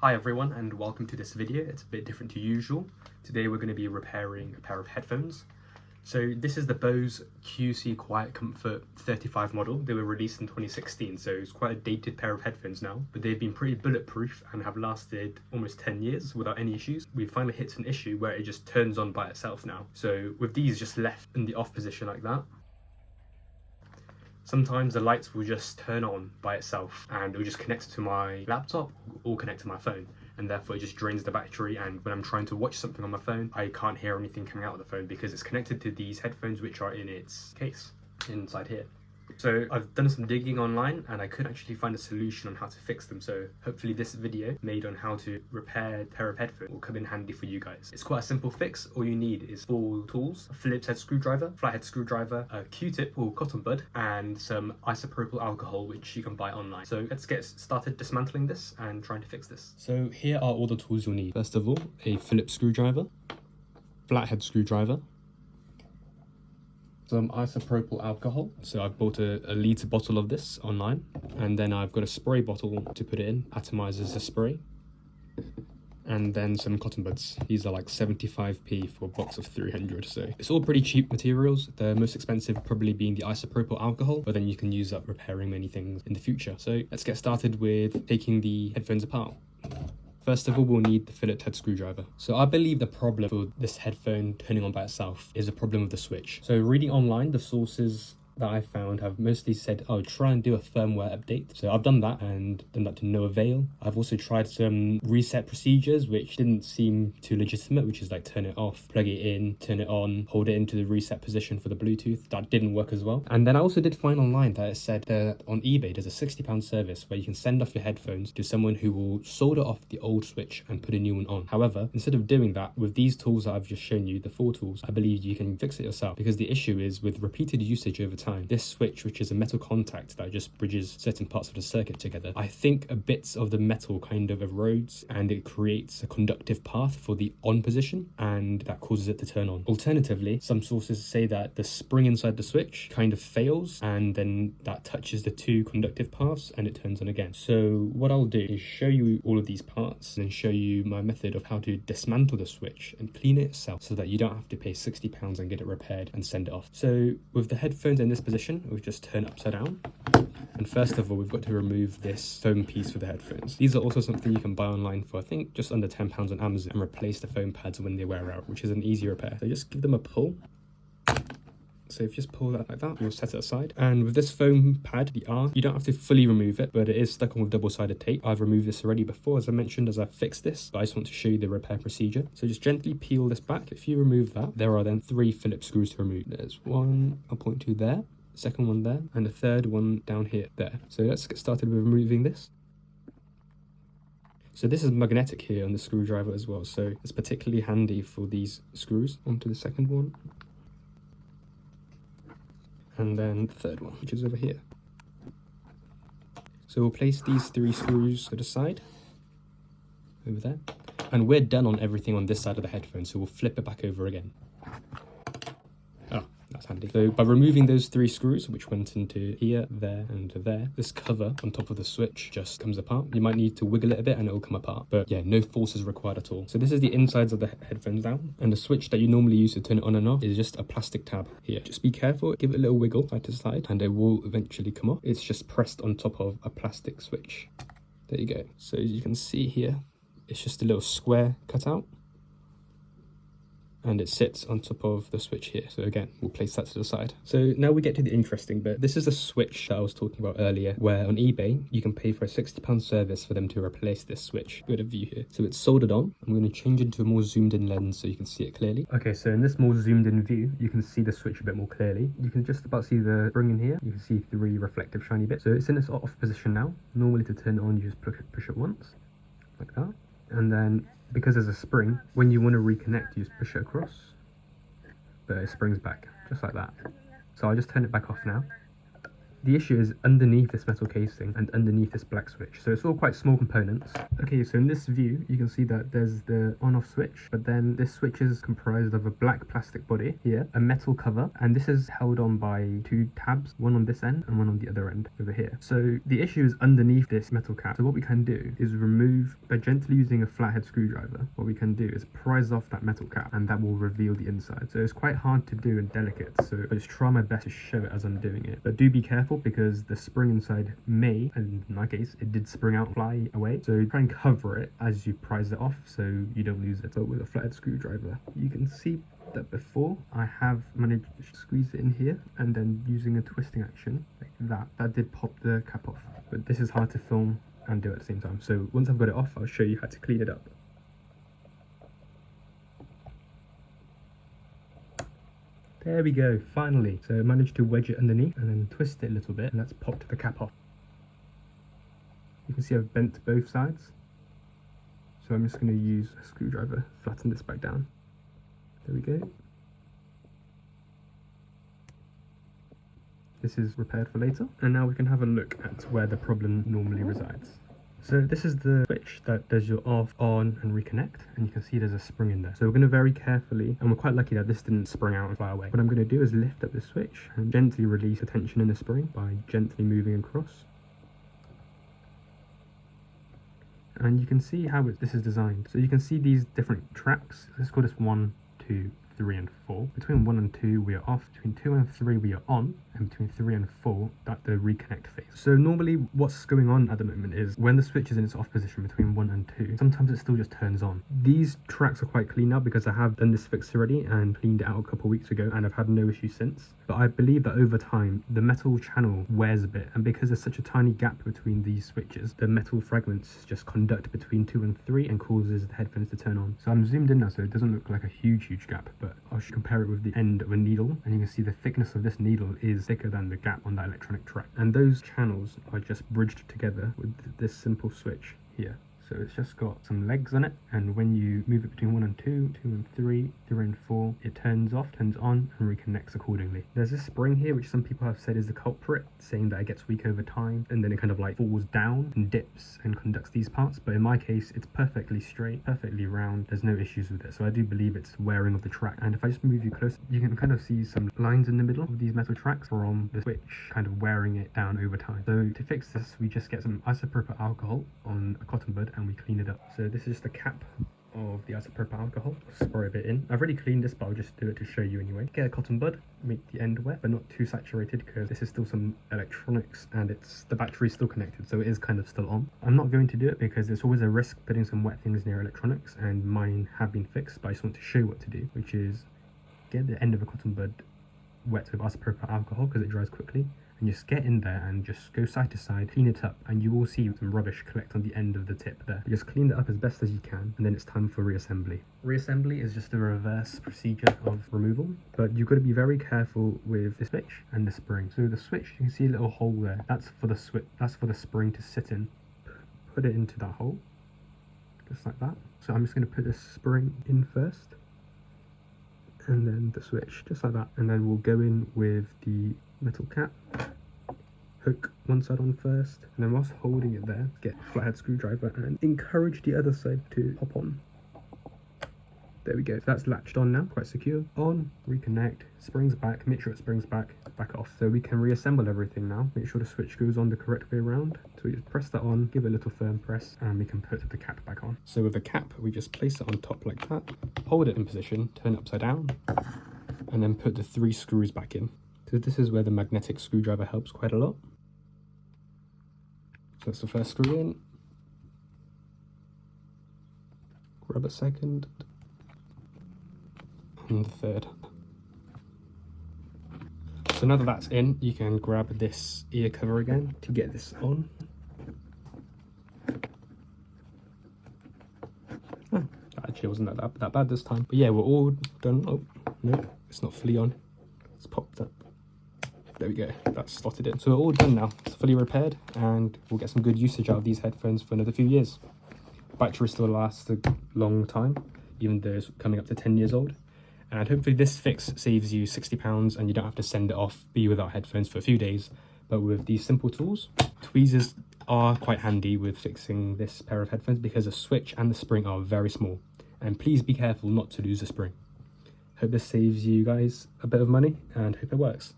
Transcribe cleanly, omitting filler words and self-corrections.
Hi everyone and welcome to this video. It's a bit different to usual. Today we're going to be repairing a pair of headphones. So this is the Bose QC Quiet Comfort 35 model. They were released in 2016, so it's quite a dated pair of headphones now, but they've been pretty bulletproof and have lasted almost 10 years without any issues. We finally hit an issue where it just turns on by itself now. So with these just left in the off position like that, sometimes the lights will just turn on by itself and it will just connect to my laptop or connect to my phone, and therefore it just drains the battery, and when I'm trying to watch something on my phone I can't hear anything coming out of the phone because it's connected to these headphones which are in its case inside here. So I've done some digging online and I couldn't actually find a solution on how to fix them, so hopefully this video made on how to repair a pair of headphones will come in handy for you guys. It's quite a simple fix. All you need is 4 tools: a Phillips head screwdriver, flathead screwdriver, a Q-tip or cotton bud, and some isopropyl alcohol which you can buy online. So let's get started dismantling this and trying to fix this. So here are all the tools you'll need. First of all, a Phillips screwdriver, flathead screwdriver, some isopropyl alcohol. So I've bought a litre bottle of this online, and then I've got a spray bottle to put it in, atomizes the spray, and then some cotton buds. These are like 75p for a box of 300, so it's all pretty cheap materials. The most expensive probably being the isopropyl alcohol, but then you can use that repairing many things in the future. So let's get started with taking the headphones apart. First of all, we'll need the Phillips head screwdriver. So I believe the problem for this headphone turning on by itself is a problem with the switch. So reading online, the sources that I found have mostly said, oh, try and do a firmware update. So I've done that and done that to no avail. I've also tried some reset procedures which didn't seem too legitimate, which is like turn it off, plug it in, turn it on, hold it into the reset position for the Bluetooth. That didn't work as well. And then I also did find online that it said that on eBay there's a £60 service where you can send off your headphones to someone who will solder off the old switch and put a new one on. However, instead of doing that, with these tools that I've just shown you, the 4 tools, I believe you can fix it yourself, because the issue is with repeated usage over time, this switch, which is a metal contact that just bridges certain parts of the circuit together, I think a bit of the metal kind of erodes and it creates a conductive path for the on position, and that causes it to turn on. Alternatively, some sources say that the spring inside the switch kind of fails and then that touches the 2 conductive paths and it turns on again. So what I'll do is show you all of these parts and then show you my method of how to dismantle the switch and clean it itself so that you don't have to pay £60 and get it repaired and send it off. So with the headphones in this position, we'll just turn upside down, and first of all we've got to remove this foam piece for the headphones. These are also something you can buy online for I think just under £10 on Amazon, and replace the foam pads when they wear out, which is an easy repair. So just give them a pull. So if you just pull that like that, you'll set it aside. And with this foam pad, the R, you don't have to fully remove it, but it is stuck on with double-sided tape. I've removed this already before, as I mentioned, as I fixed this, but I just want to show you the repair procedure. So just gently peel this back. If you remove that, there are then 3 Phillips screws to remove. There's one I'll point to there, second one there, and the third one down here there. So let's get started with removing this. So this is magnetic here on the screwdriver as well, so it's particularly handy for these screws. Onto the second one, and then the third one, which is over here. So we'll place these 3 screws to the side, over there, and we're done on everything on this side of the headphone, so we'll flip it back over again. That's handy. So by removing those 3 screws, which went into here, there, and there, this cover on top of the switch just comes apart. You might need to wiggle it a bit and it will come apart, but yeah, no force is required at all. So this is the insides of the headphones now, and the switch that you normally use to turn it on and off is just a plastic tab here. Just be careful, give it a little wiggle side to side, and it will eventually come off. It's just pressed on top of a plastic switch. There you go. So as you can see here, it's just a little square cutout, and it sits on top of the switch here. So again, we'll place that to the side. So now we get to the interesting bit. This is a switch that I was talking about earlier, where on eBay you can pay for a £60 service for them to replace this switch. Good view here. So it's soldered on. I'm going to change into a more zoomed in lens so you can see it clearly. Okay, so in this more zoomed in view, you can see the switch a bit more clearly. You can just about see the spring in here. You can see 3 reflective shiny bits. So it's in its off position now. Normally to turn it on, you just push it once, like that. And then, because there's a spring, when you want to reconnect, you just push it across, but it springs back, just like that. So I'll just turn it back off now. The issue is underneath this metal casing and underneath this black switch. So it's all quite small components. Okay, so in this view, you can see that there's the on-off switch, but then this switch is comprised of a black plastic body here, a metal cover, and this is held on by 2 tabs, one on this end and one on the other end over here. So the issue is underneath this metal cap. So what we can do is remove, by gently using a flathead screwdriver, what we can do is prise off that metal cap, and that will reveal the inside. So it's quite hard to do and delicate, so I just try my best to show it as I'm doing it. But do be careful, because the spring inside may, and in my case it did spring out, fly away, so try and cover it as you prise it off so you don't lose it. But with a flathead screwdriver, you can see that before I have managed to squeeze it in here, and then using a twisting action like that did pop the cap off. But this is hard to film and do at the same time, so once I've got it off, I'll show you how to clean it up. There we go, finally. So I managed to wedge it underneath and then twist it a little bit, and that's popped the cap off. You can see I've bent both sides. So I'm just going to use a screwdriver, flatten this back down. There we go. This is repaired for later. And now we can have a look at where the problem normally resides. So this is the switch that does your off, on and reconnect, and you can see there's a spring in there. So we're going to very carefully, and we're quite lucky that this didn't spring out and fly away. What I'm going to do is lift up the switch and gently release the tension in the spring by gently moving across. And you can see how this is designed. So you can see these different tracks. Let's call this 1, 2, 3 and 4. Between 1 and 2 we are off, between 2 and 3 we are on, and between 3 and 4 that's the reconnect phase. So normally what's going on at the moment is when the switch is in its off position between 1 and 2, sometimes it still just turns on. These tracks are quite clean now because I have done this fix already and cleaned it out a couple of weeks ago, and I've had no issue since. But I believe that over time the metal channel wears a bit, and because there's such a tiny gap between these switches, the metal fragments just conduct between 2 and 3 and causes the headphones to turn on. So I'm zoomed in now so it doesn't look like a huge gap, but I'll compare it with the end of a needle, and you can see the thickness of this needle is thicker than the gap on that electronic track, and those channels are just bridged together with this simple switch here. So it's just got some legs on it, and when you move it between 1 and 2, 2 and 3, 3 and 4, it turns off, turns on, and reconnects accordingly. There's this spring here which some people have said is the culprit, saying that it gets weak over time and then it kind of like falls down and dips and conducts these parts. But in my case, it's perfectly straight, perfectly round. There's no issues with it, so I do believe it's wearing of the track. And if I just move you close, you can kind of see some lines in the middle of these metal tracks from the switch kind of wearing it down over time. So to fix this, we just get some isopropyl alcohol on a cotton bud and we clean it up. So this is the cap of the isopropyl alcohol. Spray a bit in. I've already cleaned this, but I'll just do it to show you anyway. Get a cotton bud, make the end wet but not too saturated, because this is still some electronics and the battery's still connected, so it is kind of still on. I'm not going to do it because it's always a risk putting some wet things near electronics, and mine have been fixed, but I just want to show you what to do, which is get the end of a cotton bud wet with isopropyl alcohol because it dries quickly, and just get in there and just go side to side, clean it up, and you will see some rubbish collect on the end of the tip there. You just clean it up as best as you can, and then it's time for reassembly. Reassembly is just a reverse procedure of removal, but you've got to be very careful with the switch and the spring. So the switch, you can see a little hole there. That's for the switch. That's for the spring to sit in. Put it into that hole, just like that. So I'm just going to put the spring in first, and then the switch, just like that. And then we'll go in with the metal cap, hook one side on first, and then whilst holding it there, get a flathead screwdriver and encourage the other side to hop on. There we go, so that's latched on now, quite secure. On, reconnect, springs back, make sure it springs back off. So we can reassemble everything now, make sure the switch goes on the correct way around. So we just press that on, give it a little firm press, and we can put the cap back on. So with the cap, we just place it on top like that, hold it in position, turn it upside down, and then put the 3 screws back in. So this is where the magnetic screwdriver helps quite a lot. So that's the first screw in. Grab a second. And the third. So now that that's in, you can grab this ear cover again to get this on. Oh, that actually wasn't that bad this time. But yeah, we're all done. Oh, no, it's not fully on. It's popped up. There we go, that's slotted in. So we're all done now, it's fully repaired, and we'll get some good usage out of these headphones for another few years. Battery still lasts a long time, even though it's coming up to 10 years old. And hopefully this fix saves you £60 and you don't have to send it off, be without headphones for a few days But with these simple tools, tweezers are quite handy with fixing this pair of headphones because the switch and the spring are very small. And please be careful not to lose the spring. Hope this saves you guys a bit of money and hope it works.